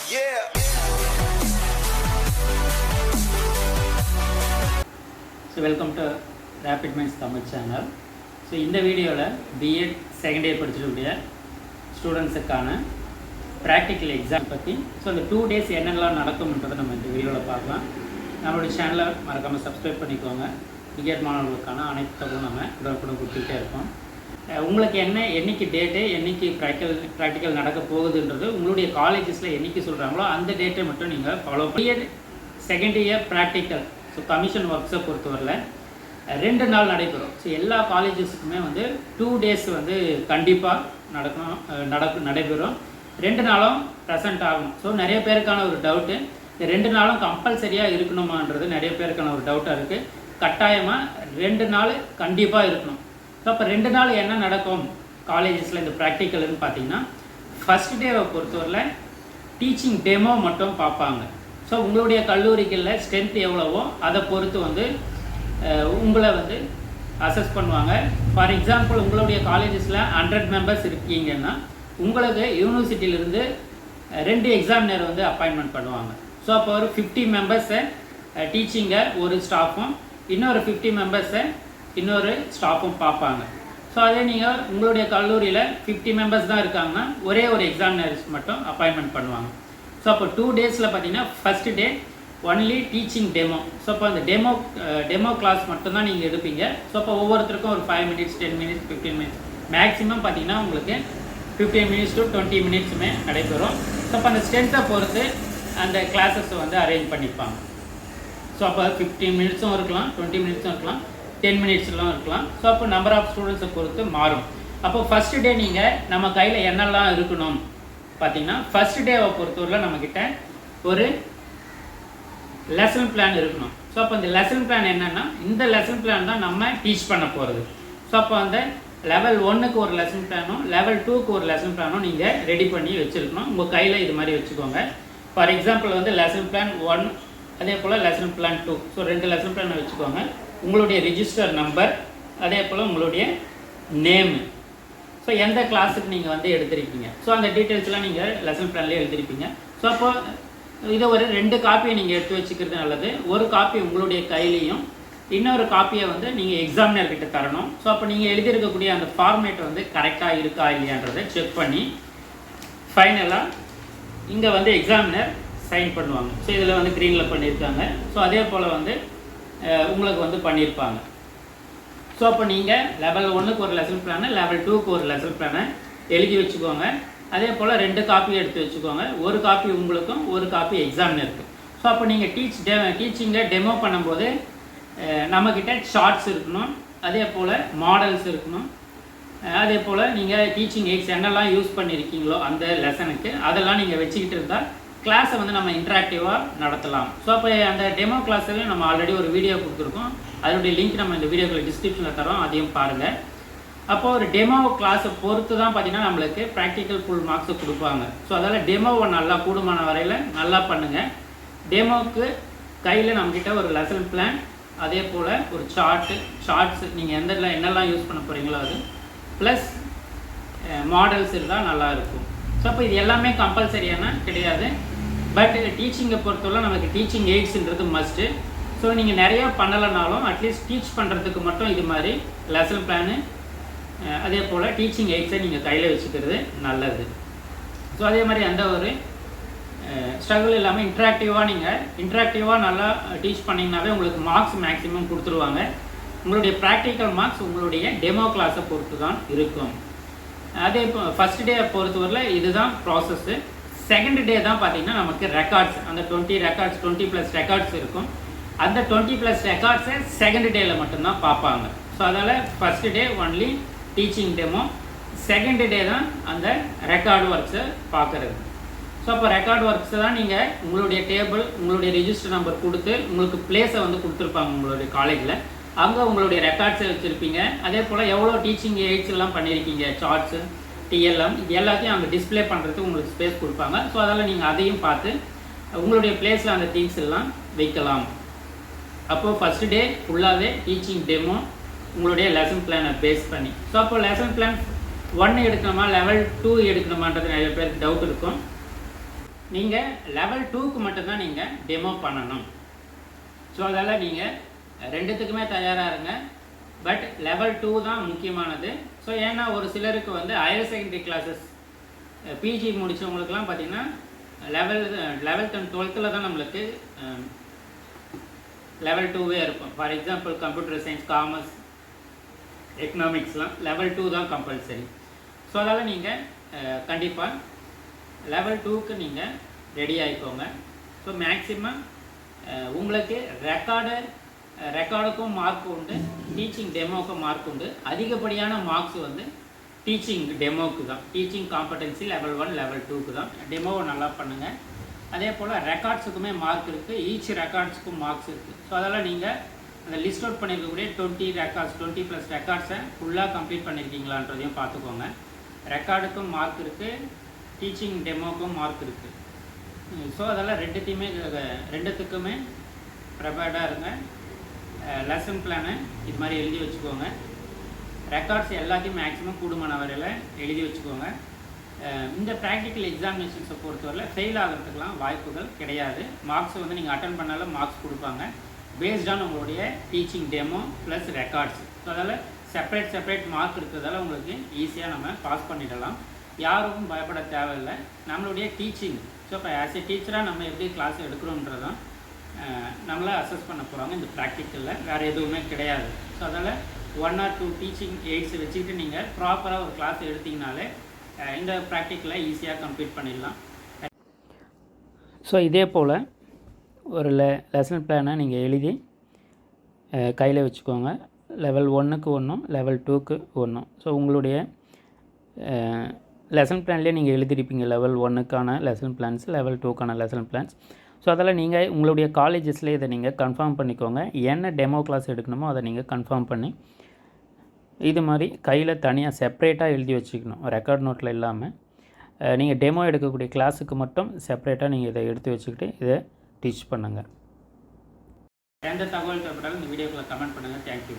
Yeah. So welcome to Rapid Minds Tamil channel. So இந்த வீடியோவில் B.Ed second year படிச்சிருக்கக்கூடிய ஸ்டூடெண்ட்ஸுக்கான ப்ராக்டிக்கல் எக்ஸாம் பற்றி அந்த 2 days என்னெல்லாம் நடக்கும்ன்றதை நம்ம இந்த வீடியோவில் பார்க்கலாம். நம்மளுடைய சேனலை மறக்காமல் சப்ஸ்கிரைப் பண்ணிக்கோங்க. B.Ed மாணவர்களுக்கான அனைத்து தகவலும் நம்ம உடனுக்குடன் கொடுத்துக்கிட்டே இருக்கோம். உங்களுக்கு என்னைக்கு டேட்டு என்னைக்கு ப்ராக்டிக்கல் நடக்க போகுதுன்றது உங்களுடைய காலேஜஸில் என்னைக்கு சொல்கிறாங்களோ அந்த டேட்டை மட்டும் நீங்கள் follow B.Ed second year practical commission ஒர்க்ஸை பொறுத்தவரையில் 2 நாள் நடைபெறும். எல்லா காலேஜஸுக்குமே 2 days கண்டிப்பாக நடைபெறும். 2 நாளும் ப்ரெசென்ட் ஆகும். நிறைய பேருக்கான ஒரு டவுட்டு, இந்த 2 நாளும் கம்பல்சரியாக இருக்கணுமான்றது நிறைய பேருக்கான ஒரு டவுட்டாக இருக்குது. கட்டாயமாக 2 நாள் கண்டிப்பாக இருக்கணும். அப்போ 2 நாள் என்ன நடக்கும் காலேஜஸில் இந்த ப்ராக்டிக்கல்னு பார்த்தீங்கன்னா, ஃபஸ்ட் டேவை பொறுத்தவரையில் டீச்சிங் டெமோ மட்டும் பார்ப்பாங்க. உங்களுடைய கல்லூரிகளில் ஸ்ட்ரென்த் எவ்வளவோ அதை பொறுத்து உங்களை அசஸ் பண்ணுவாங்க. ஃபார் எக்ஸாம்பிள், உங்களுடைய காலேஜஸில் 100 members இருக்கீங்கன்னா உங்களுக்கு யூனிவர்சிட்டியிலிருந்து 2 எக்ஸாமினர் அப்பாயின்மெண்ட் பண்ணுவாங்க. அப்போ ஒரு 50 members-ஐ டீச்சிங்கை ஒரு ஸ்டாஃபும் இன்னொரு 50 members-ஐ இன்னொரு ஸ்டாஃபும் பார்ப்பாங்க. அதே நீங்கள் உங்களுடைய கல்லூரியில் 50 members தான் இருக்காங்கன்னா ஒரே ஒரு எக்ஸாமினர்ஸ் மட்டும் அப்பாயின்மெண்ட் பண்ணுவாங்க. அப்போ 2 days-ல் பார்த்தீங்கன்னா first day only teaching demo. அப்போ அந்த டெமோ கிளாஸ் மட்டும்தான் நீங்கள் எடுப்பீங்க. அப்போ ஒவ்வொருத்தருக்கும் ஒரு 5 minutes 10 minutes 15 minutes மேக்ஸிமம் பார்த்தீங்கன்னா உங்களுக்கு 15 minutes to 20 minutes நடைபெறும். அப்போ அந்த ஸ்ட்ரென்த்தை பொறுத்து அந்த கிளாஸஸ் அரேஞ்ச் பண்ணிப்பாங்க. அப்போ 15 minutes-ம் இருக்கலாம், 20 minutes-ம் இருக்கலாம், 10 minutes-லாம் இருக்கலாம். அப்போ நம்பர் ஆஃப் ஸ்டூடெண்ட்ஸை பொறுத்து மாறும். அப்போ ஃபஸ்ட்டு டே நீங்கள் நம்ம கையில் என்னெல்லாம் இருக்கணும் பார்த்தீங்கன்னா, ஃபஸ்ட் டேவை பொறுத்தவரையில் நம்மக்கிட்ட ஒரு லெசன் பிளான் இருக்கணும். அப்போ இந்த லெசன் பிளான் என்னென்னா, இந்த லெசன் பிளான் தான் நம்ம டீச் பண்ண போகிறது. அப்போ அந்த லெவல் 1க்கு ஒரு லெசன் பிளானும் லெவல் 2க்கு ஒரு லெசன் பிளானும் நீங்கள் ரெடி பண்ணி வச்சுருக்கணும். உங்கள் கையில் இது மாதிரி வச்சுக்கோங்க. ஃபார் எக்ஸாம்பிள் லெசன் பிளான் 1 அதே போல் லெசன் பிளான் 2. 2 லெசன் பிளானை வச்சுக்கோங்க. உங்களுடைய ரிஜிஸ்டர் நம்பர், அதே போல் உங்களுடைய நேமு, எந்த கிளாஸுக்கு நீங்கள் எடுத்திருக்கீங்க, அந்த டீட்டெயில்ஸ்லாம் நீங்கள் லெசன் பிளான்லேயே எழுதிருப்பீங்க. அப்போ இதை ஒரு 2 காப்பியை நீங்கள் எடுத்து வச்சுக்கிறது நல்லது. ஒரு காப்பி உங்களுடைய கையிலையும் இன்னொரு காப்பியை நீங்கள் எக்ஸாமினர்கிட்ட தரணும். அப்போ நீங்கள் எழுதியிருக்கக்கூடிய அந்த ஃபார்மேட் கரெக்டாக இருக்கா இல்லையான்றதை செக் பண்ணி ஃபைனலாக இங்கே எக்ஸாமினர் சைன் பண்ணுவாங்க. இதில் க்ரீனில் பண்ணியிருக்காங்க. அதே போல் உங்களுக்கு பண்ணியிருப்பாங்க. அப்போ நீங்கள் லெவல் 1க்கு ஒரு லெசன் பிளானு லெவல் 2க்கு ஒரு லெசன் பிளானை எழுதி வச்சுக்கோங்க. அதே போல் 2 காப்பி எடுத்து வச்சுக்கோங்க. ஒரு காப்பி உங்களுக்கும் ஒரு காப்பி எக்ஸாமினருக்கு. அப்போ நீங்கள் டீச்சிங்கை டெமோ பண்ணும்போது நம்மக்கிட்ட ஷார்ட்ஸ் இருக்கணும், அதே போல் மாடல்ஸ் இருக்கணும், அதே போல் நீங்கள் டீச்சிங் எய்ட்ஸ் என்னெல்லாம் யூஸ் பண்ணியிருக்கீங்களோ அந்த லெசனுக்கு அதெல்லாம் நீங்கள் வச்சுக்கிட்டு இருந்தால் கிளாஸை நம்ம இன்ட்ராக்டிவாக நடத்தலாம். அப்போ அந்த டெமோ கிளாஸவே நம்ம ஆல்ரெடி ஒரு வீடியோ கொடுத்துருக்கோம். அதனுடைய லிங்க் நம்ம இந்த வீடியோக்குள்ள டிஸ்கிரிப்ஷனில் தரோம், அதையும் பாருங்கள். அப்போது ஒரு டெமோ கிளாஸை பொறுத்து தான் பார்த்திங்கன்னா நம்மளுக்கு ப்ராக்டிக்கல் ஃபுல் மார்க்ஸை கொடுப்பாங்க. அதால் டெமோவை நல்லா கூடுமான வரையில் நல்லா பண்ணுங்கள். டெமோவுக்கு கையில் நம்மக்கிட்ட ஒரு லெசன் பிளான், அதே போல் ஒரு ஷார்ட்ஸ் நீங்கள் என்னெல்லாம் யூஸ் பண்ண போகிறீங்களோ அது ப்ளஸ் மாடல்ஸ் இருந்தால் நல்லாயிருக்கும். அப்போ இது எல்லாமே கம்பல்சரியான கிடையாது. பட் டீச்சிங்கை பொறுத்தவரை நமக்கு டீச்சிங் எய்ட்ஸுன்றது மஸ்ட்டு. நீங்கள் நிறையா பண்ணலைனாலும் அட்லீஸ்ட் டீச் பண்ணுறதுக்கு மட்டும் இது மாதிரி லெசன் பிளானு அதே போல் டீச்சிங் எய்ட்ஸை நீங்கள் கையில் வச்சுக்கிறது நல்லது. அதே மாதிரி அந்த ஒரு ஸ்ட்ரகிள் இல்லாமல் இன்ட்ராக்டிவாக நல்லா டீச் பண்ணிங்கனாவே உங்களுக்கு மார்க்ஸ் மேக்ஸிமம் கொடுத்துருவாங்க. உங்களுடைய ப்ராக்டிக்கல் மார்க்ஸ் உங்களுடைய டெமோ கிளாஸை பொறுத்து தான் இருக்கும். அதே இப்போ ஃபஸ்ட் டே பொறுத்தவரையில் இதுதான் ப்ராசஸ்ஸு. செகண்ட் டே தான் பார்த்திங்கன்னா நமக்கு ரெக்கார்ட்ஸ், அந்த 20+ ரெக்கார்ட்ஸ் இருக்கும். அந்த 20+ ரெக்கார்ட்ஸை செகண்ட் டேயில் மட்டும்தான் பார்ப்பாங்க. அதனால் first day only teaching demo, second day தான் அந்த ரெக்கார்டு ஒர்க்ஸை பார்க்குறது. அப்போ ரெக்கார்டு ஒர்க்ஸை தான் நீங்கள் உங்களுடைய டேபிள், உங்களுடைய ரிஜிஸ்டர் நம்பர் கொடுத்து உங்களுக்கு பிளேஸை கொடுத்துருப்பாங்க உங்களுடைய காலேஜில். அங்கே உங்களுடைய ரெக்கார்ட்ஸை வச்சுருப்பீங்க. அதே போல் எவ்வளோ டீச்சிங் எய்ட்ஸ் எல்லாம் பண்ணியிருக்கீங்க, சார்ட்ஸு, டிஎல்எம், இது எல்லாத்தையும் அங்கே டிஸ்பிளே பண்ணுறதுக்கு உங்களுக்கு ஸ்பேஸ் கொடுப்பாங்க. அதனால் நீங்கள் அதையும் பார்த்து உங்களுடைய பிளேஸில் அந்த திங்ஸ் எல்லாம் வைக்கலாம். அப்போது ஃபஸ்ட்டு டே ஃபுல்லாகவே டீச்சிங் டெமோ உங்களுடைய லெசன் பிளானை பேஸ் பண்ணி. அப்போ லெசன் பிளான் 1 எடுக்கணுமா லெவல் 2 எடுக்கணுமான்றது நிறைய பேருக்கு டவுட் இருக்கும். நீங்கள் லெவல் 2க்கு மட்டும்தான் நீங்கள் டெமோ பண்ணணும். ஸோ அதால் நீங்கள் ரெண்டுத்துக்குமே தயாராக இருங்க. பட் லெவல் 2 தான் முக்கியமானது. ஸோ ஏன்னா ஒரு சிலருக்கு வந்து ஹையர் செகண்டரி கிளாஸஸ் பிஜி முடித்தவங்களுக்குலாம் பார்த்திங்கன்னா 11th and 12th தான் நம்மளுக்கு லெவல் 2வே இருக்கும். For example computer science, commerce, எக்கனாமிக்ஸ்லாம் லெவல் 2 தான் கம்பல்சரி. ஸோ அதால் நீங்கள் கண்டிப்பாக லெவல் 2க்கு நீங்கள் ரெடி ஆகிக்கோங்க. ஸோ மேக்ஸிமம் உங்களுக்கு ரெக்கார்டுக்கும் மார்க் உண்டு, டீச்சிங் டெமோவுக்கும் மார்க் உண்டு. அதிகப்படியான மார்க்ஸ் வந்து டீச்சிங் டெமோவுக்கு தான். டீச்சிங் காம்படென்சி லெவல் 1 லெவல் 2க்கு தான். டெமோவை நல்லா பண்ணுங்கள். அதே போல் ரெக்கார்ட்ஸுக்குமே மார்க் இருக்குது. ஈச் ரெக்கார்ட்ஸுக்கும் மார்க்ஸ் இருக்குது. ஸோ அதெல்லாம் நீங்கள் அந்த லிஸ்ட் அவுட் பண்ணியிருக்கக்கூடிய 20+ ரெக்கார்ட்ஸை ஃபுல்லாக கம்ப்ளீட் பண்ணியிருக்கீங்களான்றதையும் பார்த்துக்கோங்க. ரெக்கார்டுக்கும் மார்க் இருக்குது, டீச்சிங் டெமோவுக்கும் மார்க் இருக்குது. ஸோ அதெல்லாம் ரெண்டுத்துக்குமே ப்ரிப்பேர்டாக இருங்க. லெசன் பிளானை இது மாதிரி எழுதி வச்சுக்கோங்க. ரெக்கார்ட்ஸ் எல்லாத்தையும் மேக்ஸிமம் கூடுமான வரையில் எழுதி வச்சுக்கோங்க. இந்த ப்ராக்டிக்கல் எக்ஸாமினேஷன்ஸை பொறுத்தவரையில் ஃபெயில் ஆகிறதுக்கெலாம் வாய்ப்புகள் கிடையாது. மார்க்ஸ் வந்து நீங்கள் அட்டன் பண்ணாலும் மார்க்ஸ் கொடுப்பாங்க பேஸ்டான உங்களுடைய teaching demo plus records. So அதால் செப்பரேட் மார்க் இருக்கிறதால உங்களுக்கு ஈஸியாக நம்ம பாஸ் பண்ணிடலாம். யாருக்கும் பயப்பட தேவையில்லை. நம்மளுடைய டீச்சிங், ஸோ இப்போ ஆஸ் ஏ டீச்சராக நம்ம எப்படி கிளாஸ் எடுக்கிறோன்றதான் நம்மளை அசஸ் பண்ண போகிறாங்க இந்த ப்ராக்டிக்கலில். வேறு எதுவுமே கிடையாது. ஸோ அதால் 1 or 2 டீச்சிங் எய்ட்ஸை வச்சுக்கிட்டு நீங்கள் ப்ராப்பராக ஒரு கிளாஸ் எடுத்திங்கனாலே இந்த ப்ராக்டிக்கலை ஈஸியாக கம்ப்ளீட் பண்ணிடலாம். ஸோ இதே போல் ஒரு லெசன் பிளானை நீங்கள் எழுதி கையில் வச்சுக்கோங்க. லெவல் 1க்கு ஒன்றும் லெவல் 2க்கு ஒன்றும். ஸோ உங்களுடைய லெசன் பிளான்லேயே நீங்கள் எழுதிருப்பீங்க லெவல் 1க்கான லெசன் பிளான்ஸ், லெவல் 2க்கான லெசன் பிளான்ஸ். ஸோ அதெல்லாம் நீங்கள் உங்களுடைய காலேஜஸ்லேயே இதை நீங்கள் கன்ஃபார்ம் பண்ணிக்கோங்க. என்ன டெமோ கிளாஸ் எடுக்கணுமோ அதை நீங்கள் கன்ஃபார்ம் பண்ணி இது மாதிரி கையில் தனியாக செப்பரேட்டாக எழுதி வச்சுக்கணும். ரெக்கார்ட் நோட்டில் இல்லாமல் நீங்கள் டெமோ எடுக்கக்கூடிய கிளாஸுக்கு மட்டும் செப்பரேட்டாக நீங்கள் இதை எடுத்து வச்சுக்கிட்டு இதை டீச் பண்ணுங்கள். எந்த தகவல் தேவைப்பட்டாலும் இந்த வீடியோக்குள்ளே கமெண்ட் பண்ணுங்கள். தேங்க்யூ.